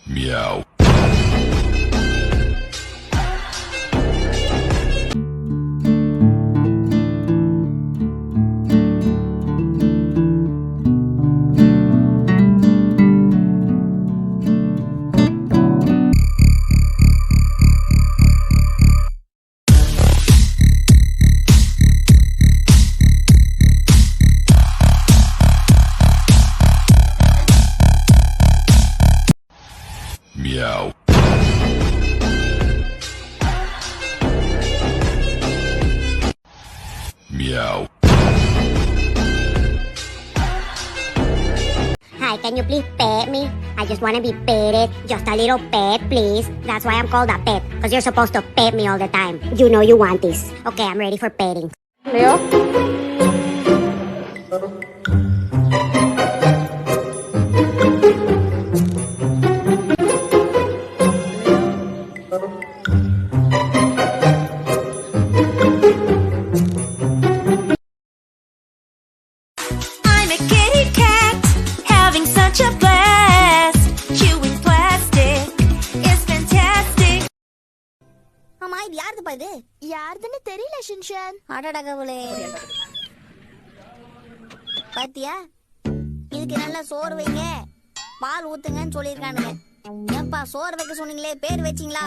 Meow. Meow. Meow. Hi, can you please pet me? I just want to be petted. Just a little pet, please. That's why I'm called a pet. Because you're supposed to pet me all the time. You know you want this. Okay, I'm ready for petting. Leo? I'm a kitty cat, having such a blast. Chewing plastic is fantastic. ஆமா இது யாருதுப்பா இது? யாருதுன்னு தெரியல Shinchan. அடடகவுளே. பாத்தியா? இதுக்கு நல்ல சோறு வைங்க, பால் ஊத்துங்கன்னு சொல்லியிருக்கானுங்க. ஏன்பா சோறு வைக்க சொன்னீங்களே, பேர் வச்சிங்களா?